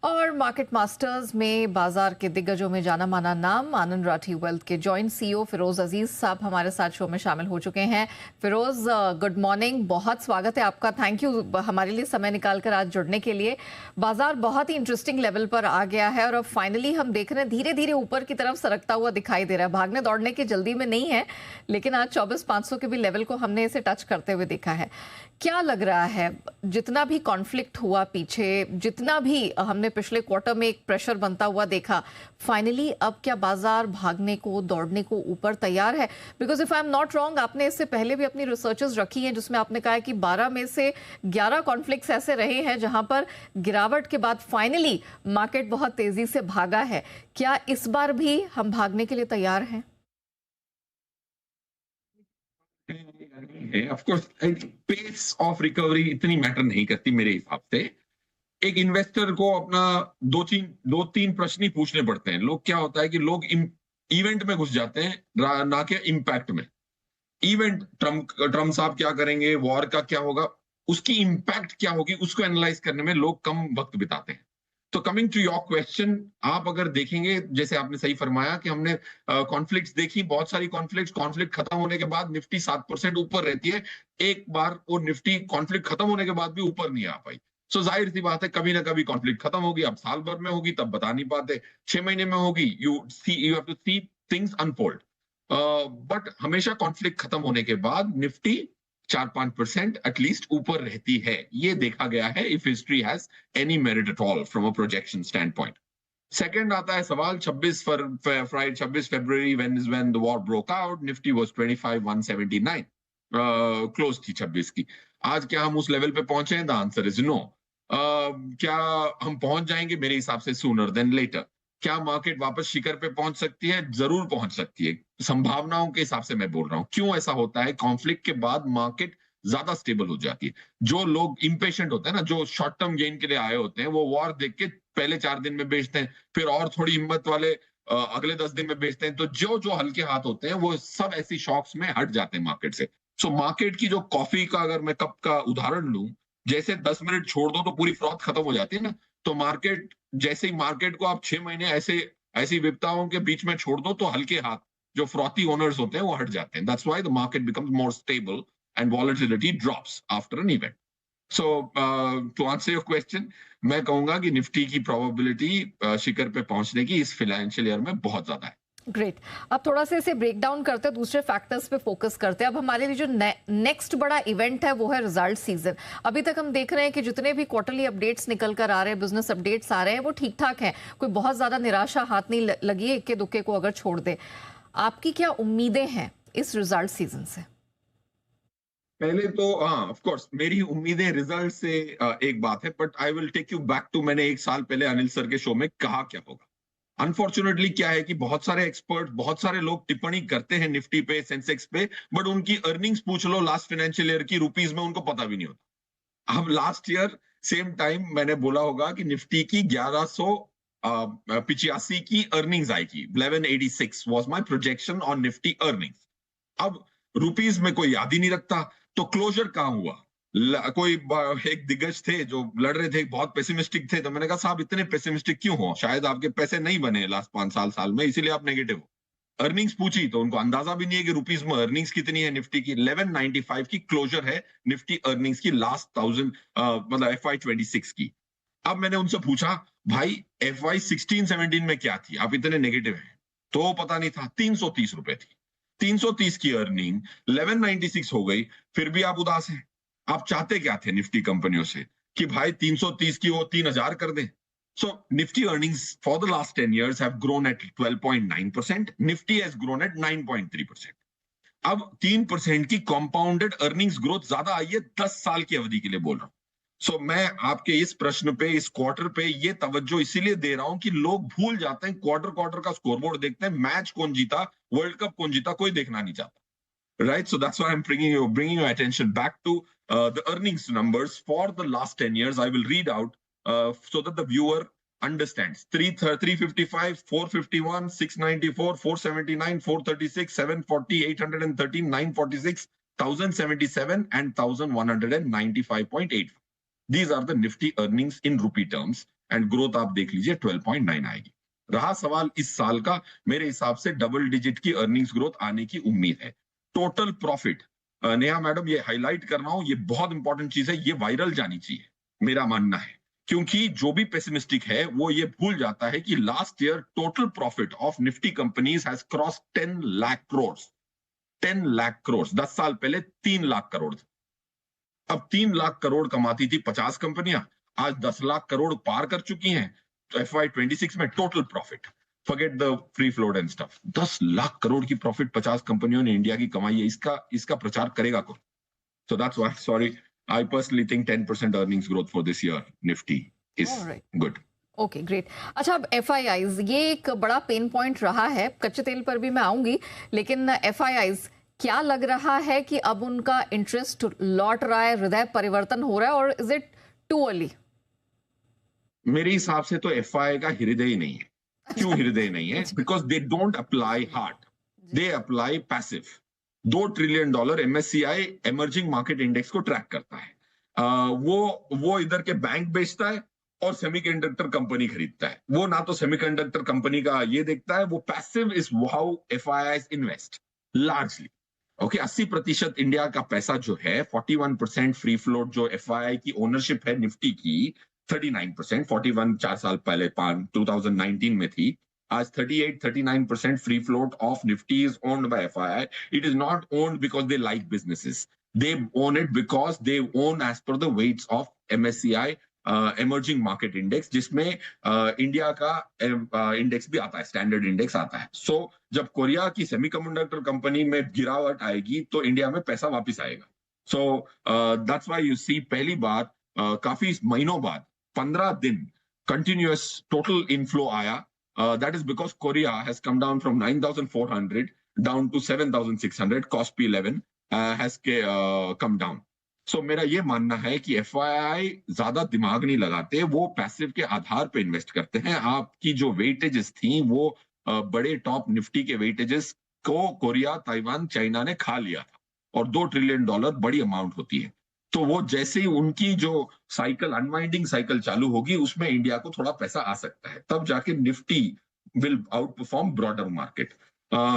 और market masters में बाजार के दिग्गजों में जाना माना नाम आनंद राठी वेल्थ के जॉइंट सीईओ फिरोज अजीज साहब हमारे साथ शो में शामिल हो चुके हैं। फिरोज, गुड मॉर्निंग, बहुत स्वागत है आपका। थैंक यू हमारे लिए समय निकालकर आज जुड़ने के लिए। बाजार बहुत ही इंटरेस्टिंग लेवल पर आ गया है और अब फाइनली हम देख रहे हैं धीरे धीरे ऊपर की तरफ सरकता हुआ दिखाई दे रहा है। भागने दौड़ने की जल्दी में नहीं है, लेकिन आज 24,500 के भी लेवल को हमने इसे टच करते हुए देखा है। क्या लग रहा है, जितना भी कॉन्फ्लिक्ट हुआ पीछे, जितना भी हमने पिछले क्वार्टर में एक प्रेशर बनता हुआ देखा, फाइनली अब क्या बाजार भागने को दौड़ने को ऊपर तैयार है? Because if I am not wrong, आपने इससे पहले भी अपनी रिसर्चेस रखी हैं जिसमें आपने कहा है कि 12 में से 11 कॉन्फ्लिक्ट्स ऐसे रहे हैं जहां पर गिरावट के बाद फाइनली मार्केट बहुत तेजी से भागा है। क्या इस बार भी हम भागने के लिए तैयार हैं? Of course pace of recovery इतनी मैटर नहीं करती मेरे हिसाब से। एक इन्वेस्टर को अपना दो तीन प्रश्न ही पूछने पड़ते हैं। लोग क्या होता है कि लोग इवेंट में घुस जाते हैं ना कि इम्पैक्ट में। इवेंट ट्रम्प साहब क्या करेंगे, वॉर का क्या होगा, उसकी इम्पैक्ट क्या होगी, उसको एनालाइज करने में लोग कम वक्त बिताते हैं। तो कमिंग टू योर क्वेश्चन, आप अगर देखेंगे, जैसे आपने सही फरमाया कि हमने कॉन्फ्लिक्ट्स देखी, बहुत सारी कॉन्फ्लिक्ट खत्म होने के बाद निफ्टी 7% ऊपर रहती है। एक बार वो निफ्टी कॉन्फ्लिक्ट खत्म होने के बाद भी ऊपर नहीं आ पाई। सो जाहिर सी बात है, कभी ना कभी कॉन्फ्लिक्ट खत्म होगी। अब साल भर में होगी तब बता नहीं पाते, 6 महीने में होगी, you have to see things unfold. But हमेशा कॉन्फ्लिक्ट खत्म होने के बाद निफ्टी 4-5% एटलीस्ट ऊपर रहती है, ये देखा गया है, if history has any merit at all from a projection standpoint. Second आता है सवाल 26 फरवरी when the war broke out, Nifty was 25,179, close थी 26 की। आज क्या हम उस लेवल पे पहुंचे हैं? The answer is no. क्या हम पहुंच जाएंगे? मेरे हिसाब से सूनर देन लेटर। क्या मार्केट वापस शिखर पे पहुंच सकती है? जरूर पहुंच सकती है, संभावनाओं के हिसाब से मैं बोल रहा हूं। क्यों ऐसा होता है? कॉन्फ्लिक्ट के बाद मार्केट ज्यादा स्टेबल हो जाती है। जो लोग इंपेशेंट होते हैं ना, जो शॉर्ट टर्म गेन के लिए आए होते हैं, वो वॉर देख के पहले 4 दिन में बेचते हैं, फिर और थोड़ी हिम्मत वाले अगले 10 दिन में बेचते हैं। तो जो हल्के हाथ होते हैं वो सब ऐसी शॉक्स में हट जाते हैं मार्केट से। सो मार्केट की जो कॉफी का अगर मैं कप का उदाहरण लूं, जैसे 10 मिनट छोड़ दो तो पूरी फ्रॉथ खत्म हो जाती है ना। तो मार्केट, जैसे ही मार्केट को आप 6 महीने ऐसी विपताओं के बीच में छोड़ दो तो हल्के हाथ जो फ्रॉथी ओनर्स होते हैं वो हट जाते हैं। That's why the market becomes more stable and volatility drops after an event. So to answer your question, मैं कहूंगा कि निफ्टी की प्रोबेबिलिटी शिखर पे पहुंचने की इस फाइनेंशियल ईयर में बहुत ज्यादा है। ग्रेट। अब थोड़ा सा इसे ब्रेक डाउन करते हैं, दूसरे फैक्टर्स पे फोकस करते हैं। अब हमारे लिए जो नेक्स्ट बड़ा इवेंट है वो है रिजल्ट सीजन। अभी तक हम देख रहे हैं कि जितने भी क्वार्टरली अपडेट्स निकल कर आ रहे हैं, बिजनेस अपडेट्स आ रहे हैं, वो ठीक ठाक हैं। कोई बहुत ज्यादा निराशा हाथ नहीं लगी है, इक्के दुक्के को अगर छोड़ दे। आपकी क्या उम्मीदें हैं इस रिजल्ट सीजन से? पहले तो हाँ, ऑफ कोर्स मेरी उम्मीदें रिजल्ट से एक बात है, but I will take you back to, मैंने 1 साल पहले अनिल सर के शो में कहा क्या होगा। अनफॉर्चुनेटली क्या है कि बहुत सारे एक्सपर्ट, बहुत सारे लोग टिप्पणी करते हैं निफ्टी पे, सेंसेक्स पे, बट उनकी अर्निंग्स पूछ लो लास्ट फाइनेंशियल ईयर की रुपीज में, उनको पता भी नहीं होता। अब लास्ट ईयर सेम टाइम मैंने बोला होगा कि निफ्टी की 1185 की अर्निंग्स आएगी। 1186 was my projection on Nifty earnings. अब रुपीज में कोई याद ही नहीं रखता, तो क्लोजर कहां हुआ? कोई एक दिग्गज थे जो लड़ रहे थे, बहुत पेसिमिस्टिक थे, तो मैंने कहा साहब इतने पेसिमिस्टिक क्यों हो? शायद आपके पैसे नहीं बने लास्ट 5 साल में, इसीलिए आप नेगेटिव हो। अर्निंग्स पूछी तो उनको अंदाजा भी नहीं है कि रुपीज में अर्निंग्स कितनी है। निफ्टी की 1195 की क्लोजर है, निफ्टी अर्निंग्स की लास्ट 1000 मतलब FY26 की। अब मैंने उनसे पूछा, भाई FY16-17 में क्या थी, आप इतने नेगेटिव हैं? तो पता नहीं था, 330 रुपए थी। 330 की अर्निंग 1196 हो गई, फिर भी आप उदास हैं। आप चाहते क्या थे निफ्टी कंपनियों से? कि भाई 330 की वो 3000 कर दें। So Nifty earnings for the last 10 years have grown at 12.9%. Nifty has grown at 9.3%. अब 3% की कंपाउंडेड अर्निंग्स ग्रोथ ज्यादा आई है 10 साल की अवधि के लिए बोल रहा हूं। सो मैं आपके इस प्रश्न पे, इस क्वार्टर पे ये तवज्जो इसीलिए दे रहा हूं कि लोग भूल जाते हैं, क्वार्टर क्वार्टर का स्कोरबोर्ड देखते हैं, मैच कौन जीता, वर्ल्ड कप कौन जीता, कोई देखना नहीं चाहता। Right, so that's why I'm bringing your attention back to the earnings numbers for the last 10 years. I will read out so that the viewer understands. 355, 451, 694, 479, 436, 740, 813, 946, 1077, and 1195.8. These are the Nifty earnings in rupee terms. And growth आप देख लीजिए 12.9 आएगी। रहा सवाल इस साल का, मेरे हिसाब से डबल डिजिट की अर्निंग्स ग्रोथ आने की उम्मीद है। टोटल प्रॉफिट, नेहा मैडम ये हाईलाइट कर रहा हूं, ये बहुत इंपॉर्टेंट चीज है, ये वायरल जानी चाहिए, मेरा मानना है। क्योंकि जो भी पेसिमिस्टिक है वो ये भूल जाता है कि last year total profit of Nifty companies has cross 10 lakh crore. 10 lakh crore, 10 साल पहले 3 लाख करोड़ थे। अब 3 लाख करोड़ कमाती थी 50 कंपनियां, आज 10 लाख करोड़ पार कर चुकी हैं। तो FY26 में total profit, forget the free float and stuff, 10 lakh crore की प्रॉफिट 50 कंपनियों ने इंडिया की कमाई है। इसका प्रचार करेगा कौन? So that's why, sorry, I personally think 10% earnings growth for this year, Nifty is good. Okay great. अच्छा, अब FIIs, ये एक बड़ा पेन पॉइंट रहा है, कच्चे तेल पर भी मैं आऊंगी, लेकिन FIIs क्या लग रहा है कि अब उनका इंटरेस्ट लौट रहा है, हृदय परिवर्तन हो रहा है, और इज इट टू अर्ली? मेरे हिसाब से तो FII का हृदय ही नहीं है। क्यों हृदय नहीं है? Because they don't apply hard, they apply passive. $2 trillion MSCI emerging market index को ट्रैक करता है। वो इधर के बैंक बेचता है और सेमीकंडक्टर कंपनी खरीदता है। वो ना तो सेमीकंडक्टर कंपनी का ये देखता है, वो passive is how FIIs invest largely. Okay, 80% India का पैसा जो है, 41% फ्री फ्लोट जो FII की ओनरशिप है निफ्टी की, 39%, 41 4 साल पहले 2019 में थी, आज 38-39% free float of Nifty is owned by FII. It is not owned because they like businesses. They own it because they own as per the weights of MSCI emerging market index, जिसमें India का index भी आता है, standard index आता है। सो जब Korea की semiconductor company में गिरावट आएगी तो इंडिया में पैसा वापस आएगा। So that's why you see पहली बार काफी महीनों बाद 15 दिन कंटिन्यूअस टोटल इनफ्लो आया। That is because Korea has come down from 9,400 down to 7,600. Kospi 11 has come down. So मेरा ये मानना है कि FII ज्यादा दिमाग नहीं लगाते, वो पैसिव के आधार पे इन्वेस्ट करते हैं। आपकी जो वेटेजेस थी वो बड़े टॉप निफ्टी के वेटेजेस को कोरिया, ताइवान, चाइना ने खा लिया था, और $2 ट्रिलियन बड़ी अमाउंट होती है। तो वो जैसे ही उनकी जो साइकिल, अनवाइंडिंग साइकिल चालू होगी, उसमें इंडिया को थोड़ा पैसा आ सकता है, तब जाके Nifty will out perform broader market.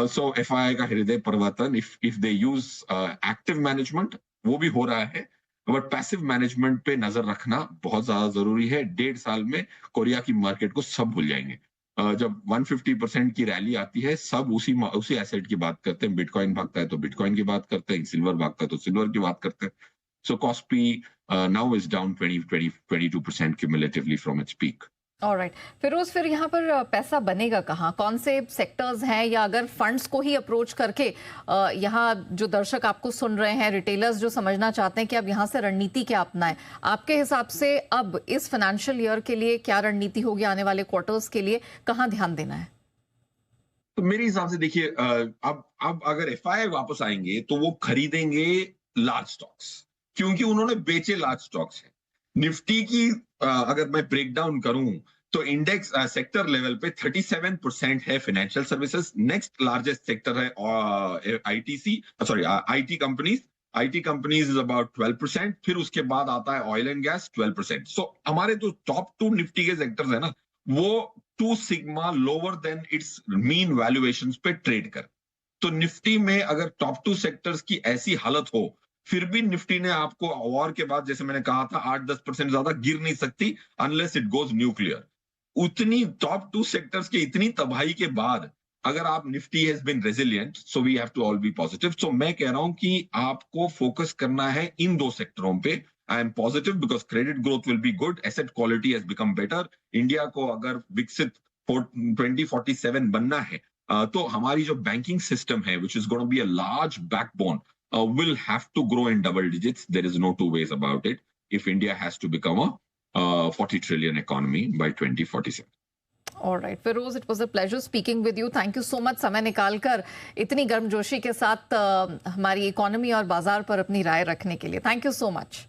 So FII का हृदय परिवर्तन, if they use active management, वो भी हो रहा है, बट पैसिव मैनेजमेंट पे नजर रखना बहुत ज्यादा जरूरी है। 1.5 साल में कोरिया की मार्केट को सब भूल जाएंगे। जब 150% की रैली आती है, सब उसी एसेट की बात करते हैं। बिटकॉइन भागता है तो बिटकॉइन की बात करते हैं, सिल्वर भागता है तो सिल्वर की बात करते हैं। So Kospi now is down 22% cumulatively from its peak. Alright Firoz, फिर यहाँ पर पैसा बनेगा कहाँ? कौन से सेक्टर्स हैं, या अगर फंड्स को ही अप्रोच करके यहाँ जो दर्शक आपको सुन रहे हैं, रिटेलर्स जो समझना चाहते हैं कि अब यहाँ से रणनीति क्या अपनाएं, आपके हिसाब से अब इस फाइनेंशियल ईयर के लिए क्या रणनीति होगी, आने वाले क्वार्टर्स के लिए कहाँ ध्यान देना है? तो मेरे हिसाब से देखिए, अब अगर FII वापस आएंगे तो वो खरीदेंगे लार्ज स्टॉक्स, क्योंकि उन्होंने बेचे लार्ज स्टॉक्स हैं। निफ्टी की अगर मैं ब्रेक डाउन करूं तो इंडेक्स सेक्टर लेवल पे 37% है financial services, next largest sector है IT कंपनीज इज अबाउट 12%, फिर उसके बाद आता है ऑयल एंड गैस 12%। सो हमारे जो टॉप 2 निफ्टी के सेक्टर्स है ना, वो 2 sigma lower than it's mean valuations पे ट्रेड कर। तो निफ्टी में अगर टॉप 2 सेक्टर्स की ऐसी हालत हो, फिर भी निफ्टी ने आपको वॉर के बाद, जैसे मैंने कहा था, 8-10% ज्यादा गिर नहीं सकती अनलेस इट गोज न्यूक्लियर। उतनी टॉप 2 सेक्टर्स के इतनी तबाही के बाद अगर आप, Nifty has been resilient, so we have to all be positive. So मैं कह रहा हूं कि आपको फोकस करना है इन 2 सेक्टरों पे। I am positive because credit growth will be good, asset quality has become better. India को अगर विकसित 2047 बनना है, तो हमारी जो बैंकिंग सिस्टम है, which is going to be a large backbone, will have to grow in double digits. There is no two ways about it if India has to become a 40 trillion economy by 2047. All right, Feroz, it was a pleasure speaking with you. Thank you so much समय निकालकर इतनी गर्मजोशी के साथ हमारी economy और बाजार पर अपनी राय रखने के लिए। Thank you so much.